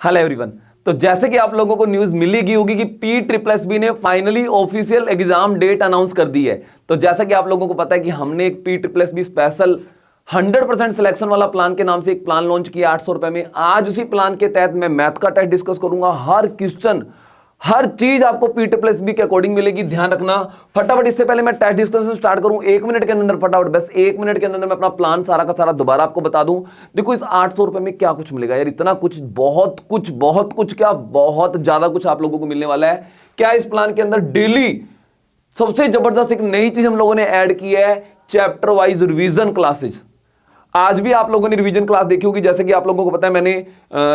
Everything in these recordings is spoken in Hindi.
Hello everyone. तो जैसे कि आप लोगों को न्यूज मिली गई होगी कि PSSB ने finally official exam date announce कर दी है। तो जैसा कि आप लोगों को पता है कि हमने एक PSSB स्पेशल 100% सिलेक्शन वाला प्लान के नाम से एक प्लान लॉन्च किया 800 रुपए में। आज उसी प्लान के तहत मैं मैथ का टेस्ट डिस्कस करूंगा। हर क्वेश्चन हर चीज आपको PSSB के अकॉर्डिंग मिलेगी, ध्यान रखना। फटाफट इससे पहले मैं टेस्ट डिस्कशन स्टार्ट करूं 1 मिनट के अंदर, फटाफट बस 1 मिनट के अंदर मैं अपना प्लान सारा का सारा दोबारा आपको बता दूं। देखो इस 800 रुपए में क्या कुछ मिलेगा यार, इतना कुछ, बहुत कुछ क्या, बहुत ज्यादा कुछ आप लोगों को मिलने वाला है। क्या इस प्लान के अंदर डेली सबसे जबरदस्त एक नई चीज हम लोगों ने ऐड की है, चैप्टर वाइज रिवीजन क्लासेस। आज भी आप लोगों ने रिवीजन क्लास देखी होगी। जैसे कि आप लोगों को पता है मैंने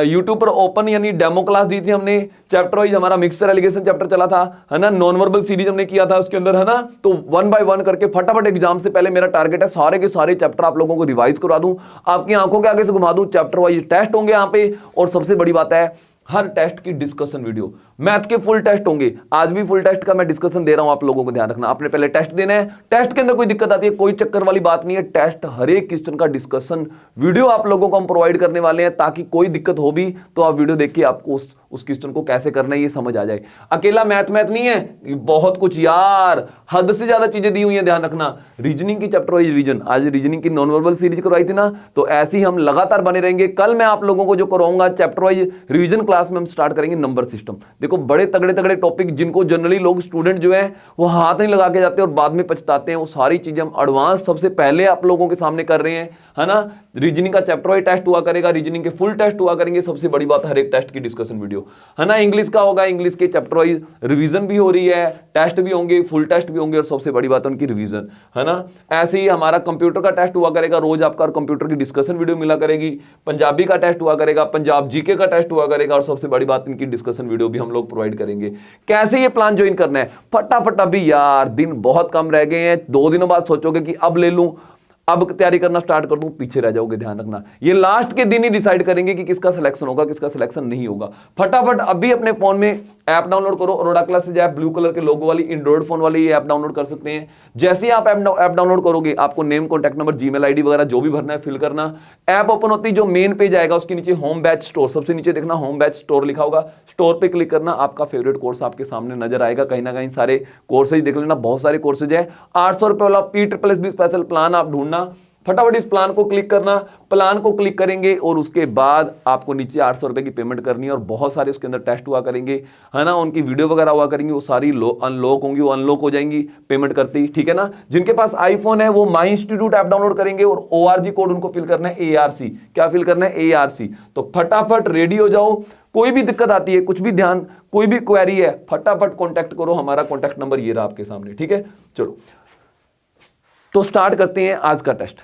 YouTube पर ओपन यानी डेमो क्लास दी थी हमने। चैप्टर वाइज हमारा मिक्सचर एलिगेशन चैप्टर चला था, है ना। नॉन वर्बल सीरीज हमने किया था उसके अंदर, है ना। तो 1 बाय 1 करके फटाफट एग्जाम से पहले मेरा टारगेट है सारे के सारे चैप्टर आप लोगों को रिवाइज करवा दूं, आपकी आंखों के आगे से घुमा दूं। चैप्टर वाइज टेस्ट होंगे यहाँ पे, और सबसे बड़ी बात है हर टेस्ट की डिस्कशन वीडियो। मैथ के फुल टेस्ट होंगे, आज भी फुल टेस्ट का मैं डिस्कशन दे रहा हूं। आप लोगों को ध्यान रखना, आपने पहले टेस्ट देना है। टेस्ट के अंदर कोई दिक्कत आती है, कोई चक्कर वाली बात नहीं है। टेस्ट हर एक क्वेश्चन का डिस्कशन वीडियो आप लोगों को हम प्रोवाइड करने वाले हैं, ताकि कोई दिक्कत हो भी तो आप वीडियो देख के आपको उस क्वेश्चन को कैसे करना है ये समझ आ जाए। अकेला मैथ नहीं है, बहुत कुछ यार, हद से ज्यादा चीजें दी हुई है, ध्यान रखना। रीजनिंग की चैप्टर वाइज रिवीजन, आज रीजनिंग की नॉन वर्बल सीरीज करवाई थी ना, तो ऐसे ही हम लगातार बने रहेंगे। कल मैं आप लोगों को जो करवाऊंगा चैप्टर वाइज रिवीजन क्लास में, हम स्टार्ट करेंगे नंबर सिस्टम। देखो बड़े तगड़े टॉपिक जिनको जनरली लोग स्टूडेंट जो है वो हाथ नहीं लगा के जाते और बाद में पछताते हैं, वो सारी चीजें हम एडवांस सबसे पहले आप लोगों के सामने कर रहे हैं, है ना। रीजनिंग का चैप्टर वाइज टेस्ट हुआ करेगा, रीजनिंग के फुल टेस्ट हुआ करेंगे। सबसे बड़ी बात, हर एक टेस्ट की डिस्कशन वीडियो, है ना। इंग्लिश का होगा, इंग्लिश के चैप्टर वाइज रिवीजन भी हो रही है, टेस्ट भी होंगे, फुल टेस्ट भी होंगे, और सबसे बड़ी बात उनकी रिवीजन, है ना। ऐसे ही हमारा कंप्यूटर का टेस्ट हुआ करेगा, रोज आपका कंप्यूटर की डिस्कशन वीडियो मिला करेगी। पंजाबी का टेस्ट हुआ करेगा, पंजाब जीके का टेस्ट हुआ करेगा, और सबसे बड़ी बात इनकी डिस्कशन वीडियो भी हम लोग प्रोवाइड करेंगे। कैसे ये प्लान ज्वाइन करना है फटाफट, अभी यार दिन बहुत कम रह गए हैं। 2 दिनों बाद सोचोगे कि अब ले लूं, अब तैयारी करना स्टार्ट कर दूं, पीछे रह जाओगे, ध्यान रखना। ये लास्ट के दिन ही डिसाइड करेंगे कि किसका सिलेक्शन होगा, किसका सिलेक्शन नहीं होगा। फटाफट अभी अपने फोन में ऐप डाउनलोड करो, Arora classes app, blue colour के लोगो वाली एंड्रॉइड फोन वाली ये ऐप डाउनलोड कर सकते हैं। जैसे ही आप ऐप डाउनलोड करोगे, आपको name, contact number, Gmail ID वगैरह जो भी भरना है फिल करना। ऐप ओपन होती है, जो मेन पेज आएगा उसके नीचे होम बैच स्टोर, सबसे नीचे देखना होम बैच स्टोर लिखा होगा, स्टोर पे क्लिक करना। आपका फेवरेट कोर्स आपके सामने नजर आएगा, कहीं ना कहीं सारे कोर्सेज देख लेना, बहुत सारे कोर्सेज है। 800 रुपए वाला PSSB स्पेशल प्लान आप ढूंढना, फटाफट इस प्लान को क्लिक करना। प्लान को क्लिक करेंगे और उसके बाद आपको नीचे 800 रुपए की पेमेंट करनी है, और बहुत सारे उसके अंदर टेस्ट हुआ करेंगे, है ना। उनकी वीडियो वगैरह हुआ करेंगी, वो सारी अनलॉक होंगी, वो अनलॉक हो जाएंगी पेमेंट करती, ठीक है ना। जिनके पास आईफोन है वो माई इंस्टीट्यूट ऐप डाउनलोड करेंगे, और ORG कोड उनको फिल करना है, ARC। क्या फिल करना है? ARC। तो फटाफट रेडी हो जाओ। कोई भी दिक्कत आती है, कुछ भी ध्यान, कोई भी क्वेरी है, फटाफट कॉन्टैक्ट करो। हमारा कॉन्टैक्ट नंबर ये रहा आपके सामने, ठीक है। चलो तो स्टार्ट करते हैं आज का टेस्ट।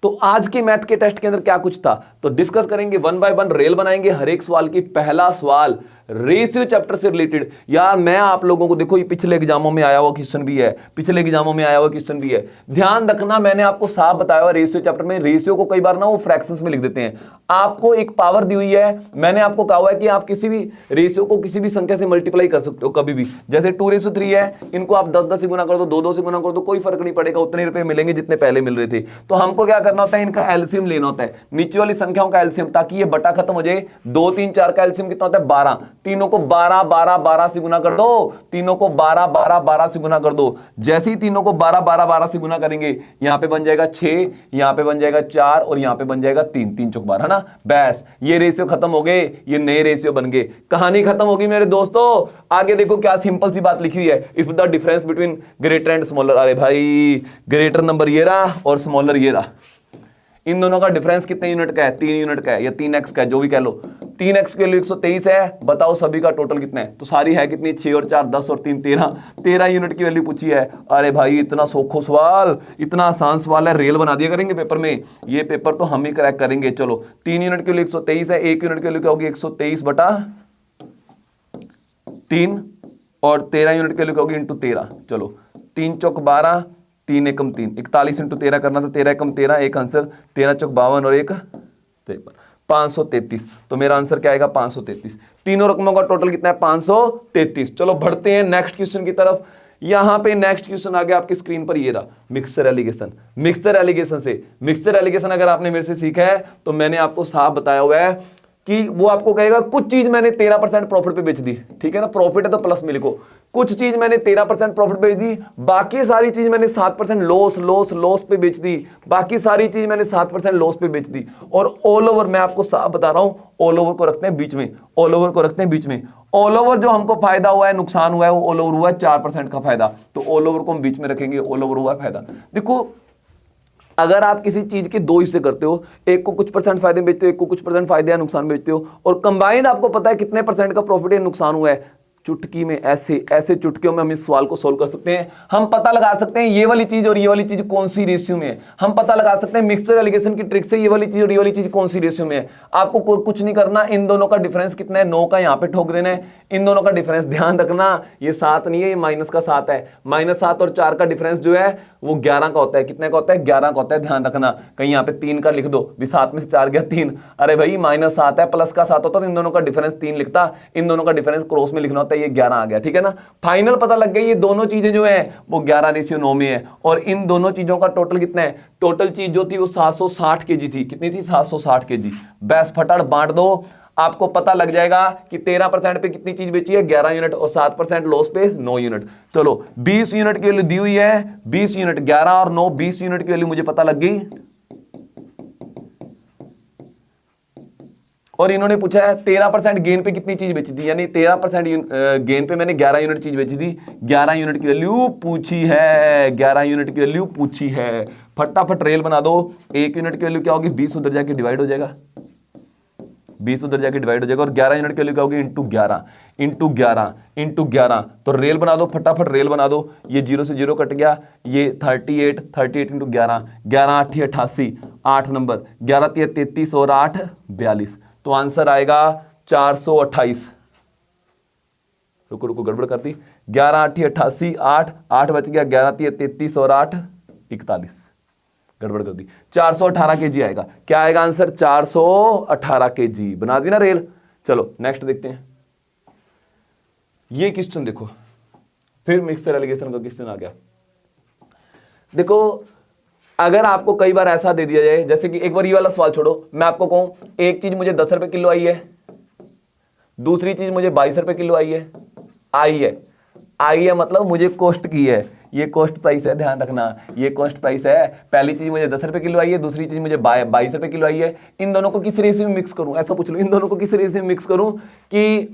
तो आज के मैथ के टेस्ट के अंदर क्या कुछ था तो डिस्कस करेंगे, 1 बाय 1 रेल बनाएंगे हर एक सवाल की। पहला सवाल रेशियो चैप्टर से रिलेटेड। यार मैं आप लोगों को, देखो ये पिछले एग्जामों में आया हुआ क्वेश्चन भी है, पिछले एग्जामों में आया हुआ क्वेश्चन भी है, ध्यान रखना। मैंने आपको साफ बताया हुआ रेशियो चैप्टर में, रेशियो को कई बार ना वो फ्रैक्शंस में लिख देते हैं। आपको एक पावर दी हुई है, मैंने आपको कहा हुआ है कि आप किसी भी रेशियो को किसी भी संख्या से मल्टीप्लाई कर सकते हो कभी भी। जैसे 2:3 है, इनको आप 10-10 से गुना कर दो, 2-2 से गुना कर दो, कोई फर्क नहीं पड़ेगा, उतने रुपए मिलेंगे जितने पहले मिल रहे थे। तो हमको क्या करना होता है, इनका एलसीएम लेना होता है, नीचे वाली संख्याओं का एलसीएम, ताकि ये बटा खत्म हो जाए। 2, 3, 4 का एलसीएम कितना होता है? 12। तीनों को 12 से गुना कर दो, तीनों को 12 से गुना कर दो। जैसे ही तीनों को 12 से गुना करेंगे, यहां पे बन जाएगा 6, यहां पे बन जाएगा 4, और यहां पे बन जाएगा 3, 3 चौक 12, है ना। बस ये रेशियो खत्म हो गए, ये नए रेशियो बन गए, कहानी खत्म होगी मेरे दोस्तों। आगे देखो क्या सिंपल सी बात लिखी हुई है, if the difference between greater and smaller. अरे भाई ग्रेटर नंबर ये रहा और स्मॉलर ये रहा, इन दोनों का डिफरेंस कितने यूनिट का है? 3 यूनिट का है, या 3x का है, जो भी कह लो। 3x के लिए 123 है, बताओ सभी का टोटल कितना है? तो सारी है कितनी? 6 और 4 10 और 3 13 यूनिट की वैल्यू पूछी है। अरे भाई इतना सोखो सवाल, इतना आसान सवाल है, रेल बना दिया करेंगे पेपर में। ये पेपर तो हम ही क्रैक करेंगे। चलो 3 यूनिट के लिए 123 है, 1 यूनिट के लिए क्या होगी? 123/3, और 13 यूनिट के लिए क्या होगी? × 13। चलो 3 चौक 12, 3 एकम 3, 41 × 13 करना था, 13 एकम 13, एक आंसर, 13 चौक 52 और 1 53, 533। तो मेरा आंसर क्या आएगा? 533। तीनों रकमों का टोटल कितना है? 533। चलो बढ़ते हैं नेक्स्ट क्वेश्चन की तरफ। यहां पे नेक्स्ट क्वेश्चन आ गया आपकी स्क्रीन पर, ये रहा मिक्सचर एलिगेशन। मिक्सचर एलिगेशन अगर आपने मेरे से सीखा है तो मैंने आपको साफ बताया हुआ है, कि वो आपको कहेगा कुछ चीज मैंने 13% प्रॉफिट पे बेच दी, ठीक है ना, प्रॉफिट है तो प्लस में लिखो, कुछ चीज मैंने 13% प्रॉफिट पे बेच दी, बाकी सारी चीज मैंने 7% लॉस पे बेच दी, बाकी सारी चीज मैंने 7% लॉस पे बेच दी। और ऑल ओवर मैं आपको साफ बता रहा हूं, ऑल ओवर को रखते हैं बीच में, ऑल ओवर को रखते हैं बीच में। ऑल ओवर जो हमको फायदा हुआ है, नुकसान हुआ है, वो ऑल ओवर हुआ है 4% का फायदा, तो ऑल ओवर को हम बीच में रखेंगे, ऑल ओवर हुआ है फायदा। देखो अगर आप किसी चीज के दो हिस्से करते हो, एक को कुछ परसेंट फायदे बेचते हो, एक को कुछ परसेंट फायदे या नुकसान बेचते हो, और कंबाइंड आपको पता है कितने परसेंट का प्रॉफिट या नुकसान हुआ है, चुटकी में ऐसे चुटकियों में हम इस सवाल को सोल्व कर सकते हैं। हम पता लगा सकते हैं ये वाली चीज और ये वाली चीज कौन सी रेशियो में है, हम पता लगा सकते हैं मिक्सचर एलिगेशन की ट्रिक से ये वाली चीज और ये वाली चीज कौन सी रेशियो में है। आपको कुछ नहीं करना, इन दोनों का डिफरेंस कितना है, 9 का यहां पे ठोक देना है, इन दोनों का डिफरेंस ध्यान रखना, ये 7 नहीं है, ये माइनस का 7 है, -7 और 4 का डिफरेंस जो है वो 11 का होता है। कितने का होता है? 11 का होता है, ध्यान रखना। कहीं यहाँ पे 3 का लिख दो भी, 7 में से 4 गया 3, अरे भाई -7 है, प्लस का 7 होता तो इन दोनों का डिफरेंस 3 लिखता, इन दोनों का डिफरेंस क्रॉस में लिखना होता है, ये 11 आ गया, ठीक है ना। फाइनल पता लग गई, ये दोनों चीजें जो है वो 11:9 में है, और इन दोनों चीजों का टोटल कितना है, टोटल चीज जो थी वो 760 केजी थी। कितनी थी? 760 केजी। बस फटाफट बांट दो, आपको पता लग जाएगा कि 13% पे कितनी चीज बेची है, 11 यूनिट, और 7% लॉस पे 9 यूनिट। चलो 20 यूनिट की वैल्यू दी हुई है, 20 यूनिट, 11 और 9, 20 यूनिट की वैल्यू मुझे पता लग गई। और इन्होंने पूछा है 13% गेन पे कितनी चीज बेची थी, यानी 13% गेन पे मैंने 11 यूनिट चीज बेची थी, 11 यूनिट की वैल्यू पूछी है, 11 यूनिट की वैल्यू पूछी है। फटाफट रेल बना दो। 1 यूनिट की वैल्यू क्या होगी? 20 उधर जाके डिवाइड हो जाएगा, 20 उधर जाके डिवाइड हो जाएगा, और 11 यूनिट के लिए क्या होगी? इंटू 11, तो रेल बना दो, फटाफट रेल बना दो। ये 0 से 0 कट गया, ये 38 इंटू 11, 11 8 88, 8 नंबर, 11 3 33 और 8 42, तो आंसर आएगा 428। रुको गड़बड़ कर दी, 11 8 88, 8 बच गया, 11 3 33 और 8 41, गड़बड़ कर दी, 418 केजी आएगा। क्या आएगा आंसर? 418 केजी। बना दी ना रेल। चलो नेक्स्ट देखते हैं। ये क्वेश्चन देखो, फिर मिक्सचर एलिगेशन का क्वेश्चन आ गया। देखो अगर आपको कई बार ऐसा दे दिया जाए, जैसे कि एक बार ये वाला सवाल छोड़ो, मैं आपको कहूं एक चीज मुझे 10 रुपए किलो आई है, दूसरी चीज मुझे 22 रुपए किलो आई है, मतलब मुझे कॉस्ट की है, ये कॉस्ट प्राइस है, ध्यान रखना, ये कॉस्ट प्राइस है। पहली चीज मुझे 10 रुपए किलो आई है, दूसरी चीज मुझे 22 रुपए किलो आई है। इन दोनों को किस रेशियो में मिक्स करूं? ऐसा पूछ लो, इन दोनों को किस रेशियो में मिक्स करूं कि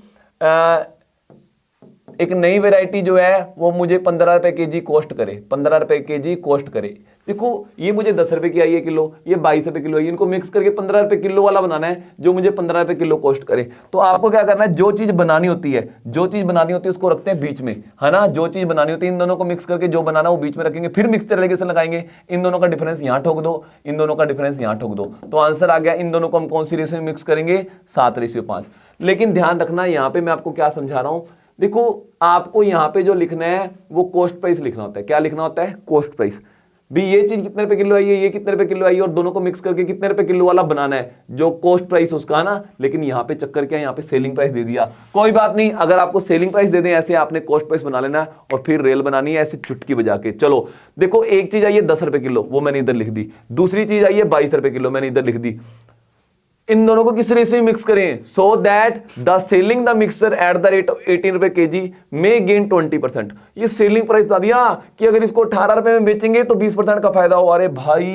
एक नई वैरायटी जो है वो मुझे 15 रुपए केजी कॉस्ट करे, 15 रुपए केजी कॉस्ट करे। देखो ये मुझे 10 रुपए की आई है किलो, ये 22 रुपए किलो आई, इनको मिक्स करके 15 रुपए किलो वाला बनाना है जो मुझे 15 रुपए किलो कॉस्ट करे। तो आपको क्या करना है, जो चीज बनानी होती है उसको रखते हैं बीच में, है ना। जो चीज बनानी होती है इन दोनों को मिक्स करके जो बनाना वो बीच में रखेंगे, फिर मिक्सचर एलिगेशन लगाएंगे। इन दोनों का डिफरेंस यहां ठोक दो, इन दोनों का डिफरेंस यहां ठोक दो, तो आंसर आ गया। इन दोनों को हम कौन सी रेशियो में मिक्स करेंगे? 7:5। लेकिन ध्यान रखना यहां पे मैं आपको क्या समझा रहा हूं, देखो आपको यहां पे जो लिखना है वो कॉस्ट प्राइस लिखना होता है। क्या लिखना होता है? Cost price. भी ये चीज कितने रुपए किलो आई है, ये कितने रुपए किलो आई है, और दोनों को मिक्स करके कितने रुपए किलो वाला बनाना है जो कॉस्ट प्राइस उसका, है ना। लेकिन यहाँ पे चक्कर क्या है, यहाँ पे सेलिंग प्राइस दे दिया। कोई बात नहीं, अगर आपको सेलिंग प्राइस दे दें ऐसे, आपने कॉस्ट प्राइस बना लेना है और फिर रेल बनानी है ऐसे चुटकी बजा के। चलो देखो एक चीज आई है 10 रुपए किलो, वो मैंने इधर लिख दी। दूसरी चीज आई है 22 रुपए किलो, मैंने इधर लिख दी। इन दोनों को किस रेशियो में मिक्स करें? So that the selling the mixture at the rate of 18 रुपए केजी मे गेन 20%। ये सेलिंग प्राइस बता दिया कि अगर इसको 18 रुपए में बेचेंगे तो 20% का फायदा हो। अरे भाई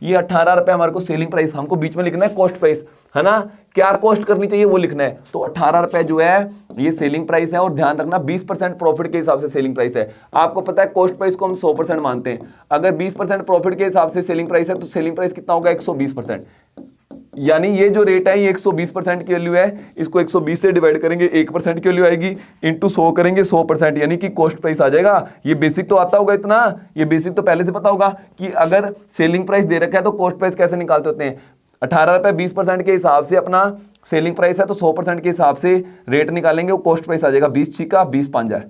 ये 18 रुपए हमारे को सेलिंग प्राइस, हमको बीच में लिखना है कॉस्ट प्राइस, है ना। क्या कॉस्ट करनी चाहिए वो लिखना है। तो 18 रुपए जो है ये सेलिंग प्राइस है, और ध्यान रखना 20% प्रॉफिट के हिसाब से सेलिंग प्राइस है। आपको पता है कॉस्ट प्राइस को हम 100% मानते हैं। अगर 20% प्रॉफिट के हिसाब से सेलिंग प्राइस है तो सेलिंग प्राइस कितना होगा? 120%। यानी ये जो रेट है ये 120% की वैल्यू है, इसको 120 से डिवाइड करेंगे 1% की वैल्यू आएगी, इंटू 100 करेंगे 100%, यानी कि कॉस्ट प्राइस आ जाएगा। ये बेसिक तो आता होगा इतना, ये बेसिक तो पहले से पता होगा कि अगर सेलिंग प्राइस दे रखा है तो कॉस्ट प्राइस कैसे निकालते होते हैं। 18 रुपए 20% के हिसाब से अपना सेलिंग प्राइस है, तो 100% के हिसाब से रेट निकालेंगे, वो कॉस्ट प्राइस आ जाएगा। 20 छिका 20 5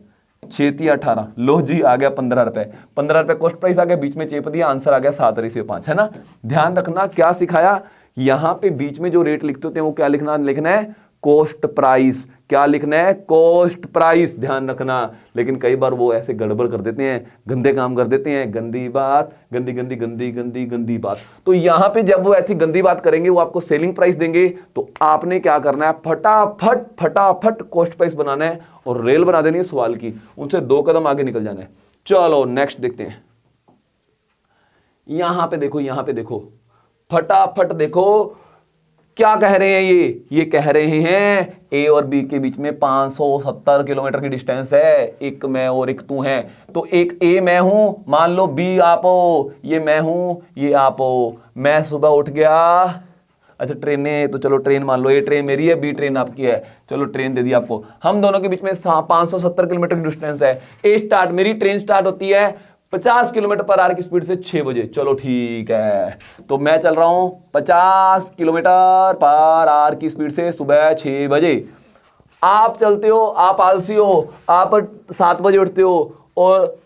6 18, लो जी आ गया 15 रुपए। 15 रुपए कॉस्ट प्राइस आ गया, बीच में चेप दिया, आंसर आ गया 7/5, है ना। ध्यान रखना क्या सिखाया, यहां पे बीच में जो रेट लिखते होते हैं वो क्या लिखना है? Cost price. क्या लिखना है? कॉस्ट प्राइस, ध्यान रखना। लेकिन कई बार वो ऐसे गड़बड़ कर देते हैं, गंदे काम कर देते हैं, गंदी बात, गंदी गंदी गंदी गंदी गंदी बात। तो यहां पे जब वो ऐसी गंदी बात करेंगे, वो आपको सेलिंग प्राइस देंगे, तो आपने क्या करना है? फटाफट फटाफट कॉस्ट प्राइस बनाना है और रेल बना देनी है सवाल की, उनसे 2 कदम आगे निकल जाना है। चलो नेक्स्ट देखते हैं। यहां पे देखो, यहां पे देखो, फटाफट देखो क्या कह रहे हैं। ये कह रहे हैं ए और बी के बीच में 570 किलोमीटर की डिस्टेंस है, एक मैं और एक तू है। तो एक ए मैं हूं, मान लो बी आप हो, ये मैं हूं, ये आप हो। मैं सुबह उठ गया, अच्छा ट्रेनें, तो चलो ट्रेन मान लो, ये ट्रेन मेरी है, बी ट्रेन आपकी है, चलो ट्रेन दे दी आपको। हम दोनों के बीच में 570 किलोमीटर की डिस्टेंस है। ए स्टार्ट, मेरी ट्रेन स्टार्ट होती है 50 किलोमीटर पर आवर की स्पीड से 6 बजे। चलो ठीक है, तो मैं चल रहा हूं 50 किलोमीटर पर आवर की स्पीड से सुबह 6 बजे। आप चलते हो, आप आलसी हो, आप 7 बजे उठते हो और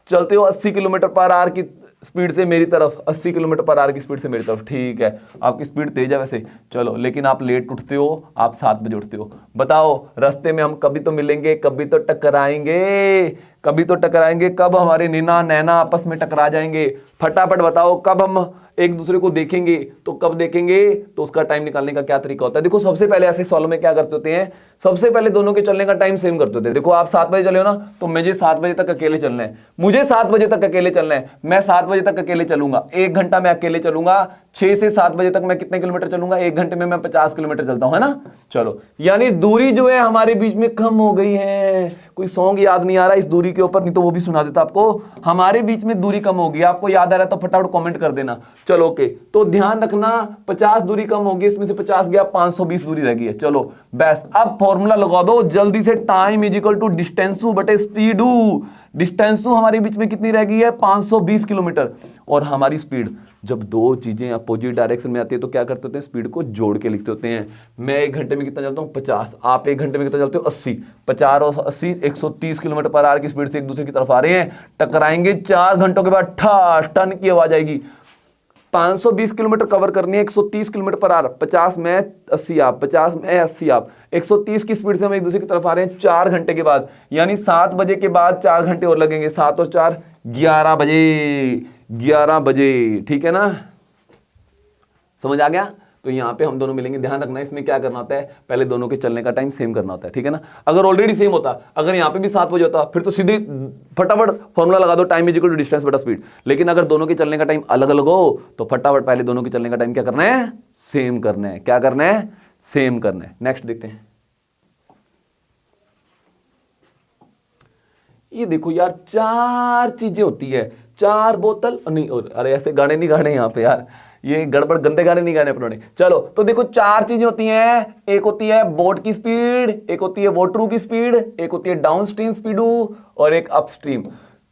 चलते हो 80 किलोमीटर पर आवर की स्पीड से मेरी तरफ, 80 किलोमीटर पर आवर की स्पीड से मेरी तरफ। ठीक है, आपकी स्पीड तेज है वैसे, चलो, लेकिन आप लेट उठते हो, आप 7 बजे उठते हो। बताओ, रास्ते में हम कभी तो मिलेंगे, कभी तो टकराएंगे, कभी तो टकराएंगे। कब हमारे नीना नैना आपस में टकरा जाएंगे? फटाफट बताओ, कब हम एक दूसरे को देखेंगे? तो कब देखेंगे? तो उसका टाइम निकालने का क्या तरीका होता है? देखो, सबसे पहले ऐसे सवालों में क्या करते होते हैं, सबसे पहले दोनों के चलने का टाइम सेम करते होते हैं। देखो, आप 7 बजे चले हो ना, तो मुझे 7 बजे तक अकेले चलना है, मुझे 7 बजे तक अकेले चलना है, मैं 7 बजे तक अकेले चलूंगा, 1 घंटा मैं अकेले चलूंगा। 6 से 7 बजे तक मैं कितने किलोमीटर चलूंगा? 1 घंटे में मैं 50 किलोमीटर चलता हूं, है ना। चलो, यानी दूरी जो है हमारे बीच में कम हो गई है। कोई सॉन्ग याद नहीं आ रहा इस दूरी के ऊपर, नहीं तो वो भी सुना देता आपको। हमारे बीच में दूरी कम होगी, आपको याद आ रहा है तो फटाफट कमेंट कर देना। चलो ओके, तो ध्यान रखना, 50 दूरी कम होगी, इसमें से 50 गया, 520 दूरी रह गई है। चलो बस, अब फॉर्मूला लगा दो जल्दी से, टाइम इज इक्वल टू डिस्टेंसू बटे स्पीडू। डिस्टेंसू हमारे बीच में कितनी रह गई है? 520 किलोमीटर। और हमारी स्पीड, जब दो चीजें अपोजिट डायरेक्शन में आती है तो क्या करते होते हैं? स्पीड को जोड़ के लिखते होते हैं। मैं 1 घंटे में कितना चलता हूं? 50। आप 1 घंटे में कितना चलते हो? 80। 50 और 80 130 किलोमीटर पर आवर की स्पीड से एक दूसरे की तरफ आ रहे हैं, टकराएंगे। 4 घंटों के बाद ठा टन की आवाज आएगी। 520 किलोमीटर कवर करनी है 130 किलोमीटर पर आवर, 50 में 80 आप, 50 में 80 आप, 130 की स्पीड से हम एक दूसरे की तरफ आ रहे हैं 4 घंटे के बाद, यानी 7 बजे के बाद 4 घंटे और लगेंगे। 7 और 4 11 बजे, 11 बजे, ठीक है ना, समझ आ गया। तो यहां पे हम दोनों मिलेंगे। ध्यान रखना, इसमें क्या करना होता है? पहले दोनों के चलने का टाइम सेम करना होता है, ठीक है ना। अगर ऑलरेडी सेम होता, अगर यहां पे भी 7 बजे होता, फिर तो सीधे फटाफट फॉर्मूला लगा दो, time is equal to distance बटा स्पीड। लेकिन अगर दोनों के चलने का टाइम अलग अलग हो तो फटाफट पहले दोनों के चलने का टाइम क्या करना है? सेम करना है। क्या करना है? सेम करना है। नेक्स्ट देखते हैं। ये देखो यार, 4 चीजें होती है, 4 बोतल नहीं, अरे ऐसे गाने नहीं गाने यहां पे यार, ये गड़बड़ गंदे गाने नहीं गाने अपनों। चलो, तो देखो 4 चीजें होती हैं। एक होती है बोट की स्पीड, एक होती है वाटरू की स्पीड, एक होती है डाउनस्ट्रीम स्पीडू, और एक अपस्ट्रीम।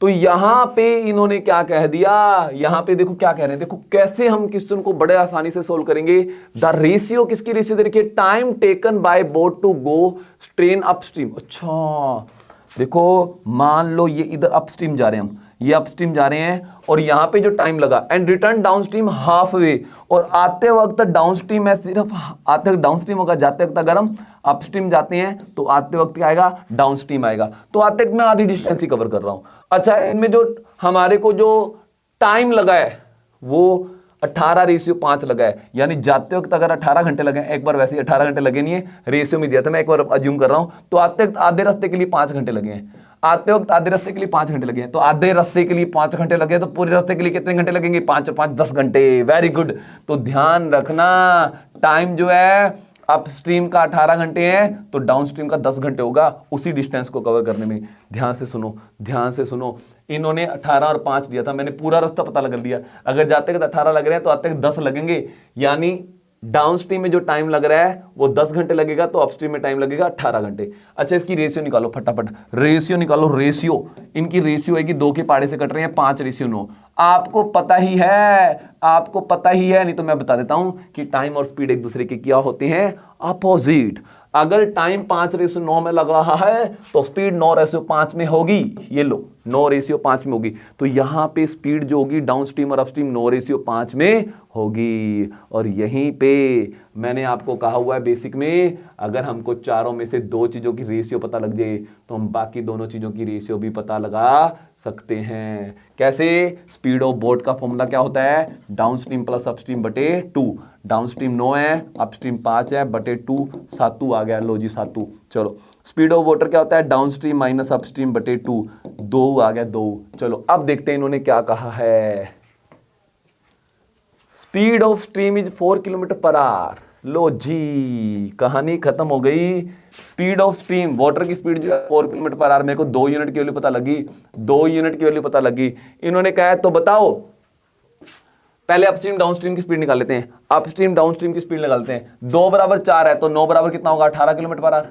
तो यहां पे इन्होंने क्या कह दिया? यहां पे देखो क्या कह रहे हैं, देखो कैसे हम क्वेश्चन को बड़े आसानी से सोल्व करेंगे। द रेशियो, किसकी रेशियो दे रखी है? Time taken by boat to go strain upstream. अच्छा देखो, मान लो ये इधर अपस्ट्रीम जा रहे हैं, हम ये अपस्ट्रीम जा रहे हैं और यहां पे जो टाइम लगा, and return downstream half way, और आते वक्त डाउनस्ट्रीम है सिर्फ, आते वक्त डाउनस्ट्रीम होगा, जाते वक्त अगर हम अपस्ट्रीम जाते हैं तो आते वक्त क्या आएगा? डाउनस्ट्रीम आएगा। तो आते वक्त मैं आधी डिस्टेंस ही कवर कर रहा हूं। अच्छा, इनमें जो हमारे को जो टाइम लगा है वो 18:5 लगा है, यानी जाते वक्त अगर 18 घंटे लगे, एक बार वैसे ही 18 घंटे लगे नहीं है, रेशियो में दिया था, मैं एक बार अज्यूम कर रहा हूं, तो आते वक्त आधे रास्ते के लिए 5 घंटे लगे हैं, आते वक्त आधे रास्ते के लिए 5 घंटे लगे हैं। तो आधे रास्ते के लिए 5 घंटे लगे, तो पूरे रास्ते के लिए कितने घंटे लगेंगे? 5 और 5 10 घंटे। Very good. तो ध्यान रखना, टाइम जो है अपस्ट्रीम का 18 घंटे है, तो डाउनस्ट्रीम का 10 घंटे होगा उसी डिस्टेंस को कवर करने में। ध्यान से सुनो, ध्यान से सुनो, इन्होंने 18 और 5 दिया था, मैंने पूरा रास्ता पता लगा लिया। अगर जाते वक्त 18 लग रहे हैं तो आते वक्त 10 लगेंगे, यानी डाउनस्ट्रीम में जो टाइम लग रहा है वो 10 घंटे लगेगा, तो अपस्ट्रीम में टाइम लगेगा 18 घंटे। अच्छा, इसकी रेशियो निकालो फटाफट, रेशियो निकालो, रेशियो, इनकी रेशियो है कि 2 के पाड़े से कट रहे हैं 5:9। आपको पता ही है, आपको पता ही है, नहीं तो मैं बता देता हूं कि टाइम और स्पीड एक दूसरे के क्या होते हैं? अपोजिट। अगर टाइम 5:9 में लग रहा है तो स्पीड 9:5 में होगी। ये लो, 9:5 में होगी। तो यहां पे स्पीड जो होगी डाउनस्ट्रीम और अपस्ट्रीम 9:5 में होगी। और यहीं पे मैंने आपको कहा हुआ है बेसिक में, अगर हमको चारों में से दो चीज़ों की रेशियो पता लग जाए तो हम बाकी दोनों चीज़ों की रेशियो भी पता लगा सकते हैं। कैसे? स्पीड ऑफ बोट का फॉर्मूला क्या होता है? डाउनस्ट्रीम प्लस अपस्ट्रीम बटे 2। डाउनस्ट्रीम 9 है, अपस्ट्रीम 5 है, बटे 2 7 आ गया। लो जी 7। चलो स्पीड ऑफ वाटर क्या होता है? डाउनस्ट्रीम माइनस अपस्ट्रीम बटे 2, 2 आ गया 2। चलो अब देखते हैं इन्होंने क्या कहा है। Speed of stream is 4 kilometre per hour. लो जी कहानी खत्म हो गई। स्पीड ऑफ स्ट्रीम, वाटर की स्पीड जो है 4 किलोमीटर पर आवर, मेरे को 2 यूनिट की वैल्यू पता लगी, 2 यूनिट की वैल्यू पता लगी। इन्होंने कहा है तो बताओ, पहले अपस्ट्रीम डाउनस्ट्रीम की स्पीड निकाल लेते हैं। अपस्ट्रीम डाउनस्ट्रीम की स्पीड निकालते हैं। 2 बराबर 4 है तो 9 बराबर कितना होगा? 18 किलोमीटर पर आवर।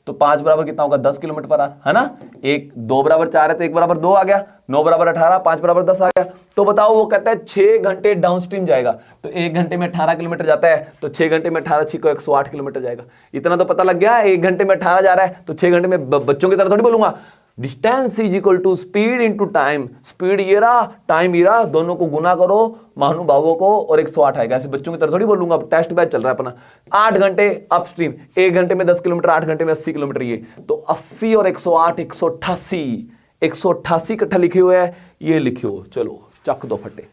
तो 5 बराबर कितना होगा? 10 किलोमीटर पर आवर, है ना। 2 बराबर 4 है तो 1 बराबर 2 आ गया। 9 बराबर 18, 5 बराबर 10 आ गया। तो बताओ वो कहता है 6 घंटे डाउनस्ट्रीम जाएगा, तो 1 घंटे में 18 किलोमीटर जाता है, तो 6 घंटे में 18 6 को 108 किलोमीटर जाएगा। इतना तो पता लग गया। 1 घंटे में 18 जा रहा है तो 6 घंटे में, बच्चों की तरह थोड़ी बोलूंगा, distance is equal to speed into time. Speed ये रहा, टाइम ये रहा, दोनों को गुना करो महानुभावों को और 108 आएगा। ऐसे बच्चों की तरह थोड़ी बोलूंगा। टेस्ट बैच चल रहा है अपना। 8 घंटे अपस्ट्रीम, 1 घंटे में 10 किलोमीटर, 8 घंटे में 80 किलोमीटर। ये तो 80 और 108 188 इकट्ठा लिखे हुए है, ये लिखे हो। चलो चक दो फटे।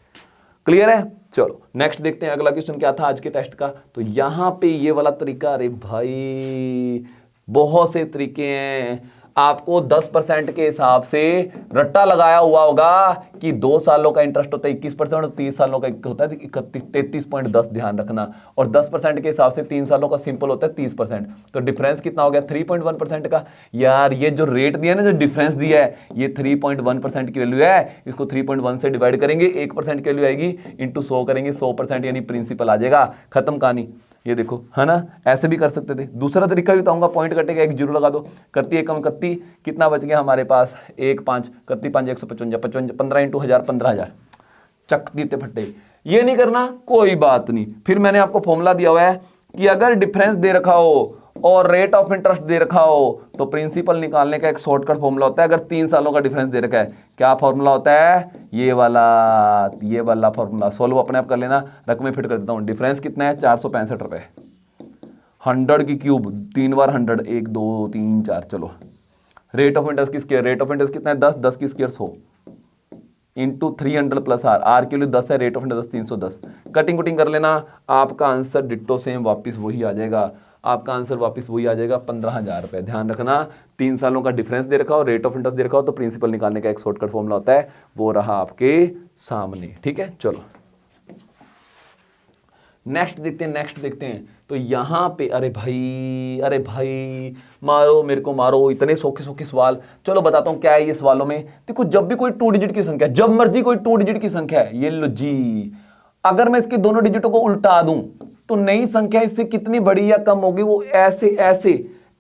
क्लियर है? चलो नेक्स्ट देखते हैं अगला क्वेश्चन क्या था आज के टेस्ट का। तो यहां पे ये वाला तरीका, अरे भाई बहुत से तरीके हैं। आपको 10% के हिसाब से रट्टा लगाया हुआ होगा कि 2 सालों का इंटरेस्ट होता है 21% और 30 सालों का होता है 33.10, ध्यान रखना। और 10% के हिसाब से 3 सालों का सिंपल होता है 30%। तो डिफरेंस कितना हो गया? 3.1% का। यार ये जो रेट दिया है ना, जो डिफरेंस दिया है, ये 3.1% की वैल्यू है। इसको 3.1 से डिवाइड करेंगे, 1% की वैल्यू आएगी, इंटू 100 करेंगे, 100% यानी प्रिंसिपल आ जाएगा। खत्म कहानी। ये देखो, है ना, ऐसे भी कर सकते थे। दूसरा तरीका भी बताऊंगा, पॉइंट कटेगा, 1 जीरो लगा दो। 31 एकम 31, कितना बच गया हमारे पास? 1 5, 31 5 155, 15 इंटू 1000, 15,000। चक देते फट्टे। ये नहीं करना, कोई बात नहीं। फिर मैंने आपको फॉर्मूला दिया हुआ है कि अगर डिफरेंस दे रखा हो और रेट ऑफ इंटरेस्ट दे रखा हो तो प्रिंसिपल निकालने का एक शॉर्टकट फॉर्मूला होता है। अगर 3 सालों का डिफरेंस दे रखा है, क्या फॉर्मूला होता है? ये वाला फॉर्मूला। सोल्व अपने आप कर लेना, रकमें फिट कर देता हूं। डिफरेंस कितना है? 465 रुपए। 100 की क्यूब 3 बार 100, 1 2 3 4। चलो रेट ऑफ इंटरेस्ट की स्क्वायर, रेट ऑफ इंटरेस्ट कितना है? 10, 10 की स्क्वायर 100 इंटू 300 प्लस आर के लिए 10 है, रेट ऑफ इंटरेस्ट 310। कटिंग कुटिंग कर लेना, आपका आंसर डिट्टो सेम वापिस वही आ जाएगा। आपका आंसर वापस वही आ जाएगा, 15,000 रुपए। ध्यान रखना, 3 सालों का डिफरेंस दे रखा हो, रेट ऑफ इंटरेस्ट दे रखा हो, तो प्रिंसिपल निकालने का एक शॉर्टकट फॉर्मूला होता है, वो रहा आपके सामने। ठीक है, चलो नेक्स्ट देखते हैं। तो यहां पे अरे भाई मारो मेरे को, मारो, इतने सौखे सवाल। चलो बताता हूं क्या है ये सवालों में। देखो, जब भी कोई 2 डिजिट की संख्या, जब मर्जी कोई 2 डिजिट की संख्या है, ये लो जी, अगर मैं इसके दोनों डिजिटों को उल्टा दूं तो नई संख्या इससे कितनी बड़ी या कम होगी, वो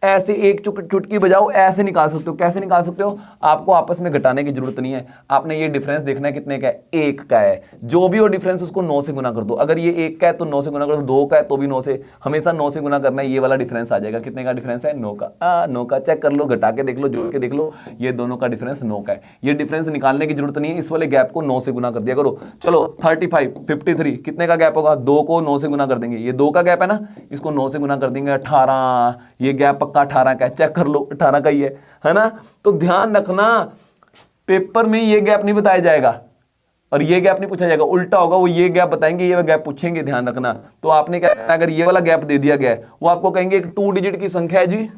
ऐसे एक चुटकी बजाओ ऐसे निकाल सकते हो। कैसे निकाल सकते हो? आपको आपस में घटाने की जरूरत नहीं है। आपने ये डिफरेंस देखना है कितने का है, 1 का है। जो भी हो डिफरेंस उसको 9 से गुना कर दो। अगर ये 1 का है तो 9 से गुना कर दो, 2 का है तो भी 9 से, हमेशा 9 से गुना करना है। ये वाला डिफरेंस आ जाएगा। कितने का डिफरेंस है? 9 का। 9 का। चेक कर लो, घटा के देख लो, जोड़ के देख लो, ये दोनों का डिफरेंस 9 का है। ये डिफरेंस निकालने की जरूरत नहीं है, इस वाले गैप को 9 से गुना कर दिया करो। चलो 35 53, कितने का गैप होगा? 2 को 9 से गुना कर देंगे। ये 2 का गैप है ना, इसको 9 से गुना कर देंगे, 18। ये गैप पक्का 18 का है, चेक कर लो, 18 का ही है ना। तो ध्यान रखना, पेपर में ये गैप नहीं बताया जाएगा और ये गैप नहीं पूछा जाएगा, उल्टा होगा, वो ये गैप बताएंगे, ये गैप पूछेंगे। ध्यान रखना। तो आपने क्या, अगर ये वाला गैप दे दिया गया है, वो आपको कहेंगे एक 2 डिजिट की संख्या है जी,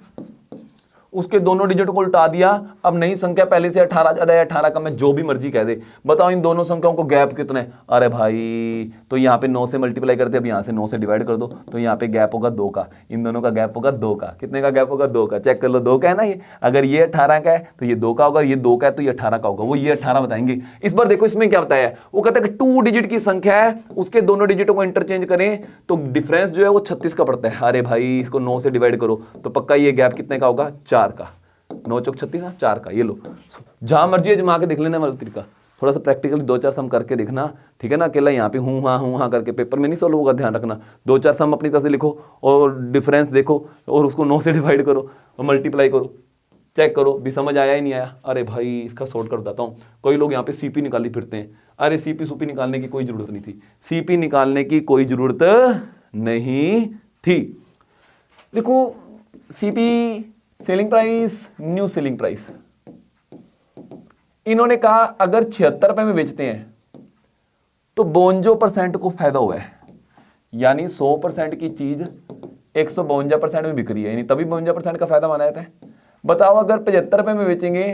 उसके दोनों डिजिट को उल्टा दिया। अब नई संख्या पहले से 18 ज्यादा है, 18 कम है, जो भी मर्जी कह दे। बताओ इन दोनों संख्याओं को गैप कितना है? अरे भाई, तो यहाँ पे 9 से मल्टीप्लाई करते, अब यहाँ से 9 से डिवाइड कर दो, तो यहाँ पे गैप होगा 2 का। इन दोनों का गैप होगा 2 का। कितने का गैप होगा? 2 का। चेक कर लो, 2 का है ना ये। अगर ये 18 का है तो ये 2 का होगा, ये 2 का है तो ये 18 का होगा। वो ये 18 बताएंगे। इस बार देखो इसमें क्या बताया है, वो कहता है कि 2 डिजिट की संख्या है, उसके दोनों डिजिटों को इंटरचेंज करें तो डिफरेंस जो है वो 36 का पड़ता है। अरे भाई, इसको 9 से डिवाइड करो तो पक्का ये गैप कितने का होगा? 4 का। 9 चौक 36, 4 का। ये लो, जहां मर्जी अजमा के देख लेने वाला तरीका, थोड़ा सा प्रैक्टिकली 2-4 सम करके देखना। ठीक है ना, अकेला यहाँ पे हूँ हाँ करके पेपर में नहीं सॉल्व होगा। ध्यान रखना, 2-4 सम अपनी तरह से लिखो और डिफरेंस देखो और उसको 9 से डिवाइड करो और मल्टीप्लाई करो, चेक करो भी समझ आया ही नहीं आया। अरे भाई, इसका शॉर्ट कर बताता हूँ। कोई लोग यहाँ पे सीपी निकाली फिरते हैं, अरे सीपी सुपी निकालने की कोई जरूरत नहीं थी, सीपी निकालने की कोई जरूरत नहीं थी। देखो CP selling price, new selling price, इन्होंने कहा अगर 76 रुपए में बेचते हैं तो 52% को फायदा हुआ है, यानी 100% की चीज 152% में बिक रही है, यानी तभी 52% का फायदा माना जाता है। बताओ अगर 75 रुपए में बेचेंगे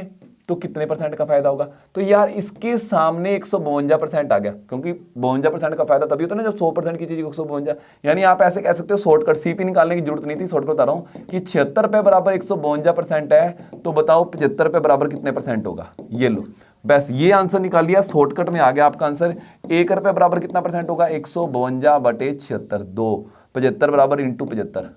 तो कितने परसेंट का फायदा होगा? तो यार इसके सामने 152% आ गया, क्योंकि 52% का फायदा तभी होता है ना जब 100% की चीज 152, यानी आप ऐसे कह सकते हो शॉर्टकट, सीपी निकालने की जरूरत नहीं थी, शॉर्टकट बता रहा हूं कि 76 रुपए बराबर 152% है, तो बताओ 75 रुपए बराबर कितने परसेंट होगा? ये लो, बस ये आंसर निकाल लिया, शॉर्टकट में आ गया आपका आंसर। 1 रुपए बराबर कितना परसेंट होगा? 152/76, 2 75 बराबर इंटू 75,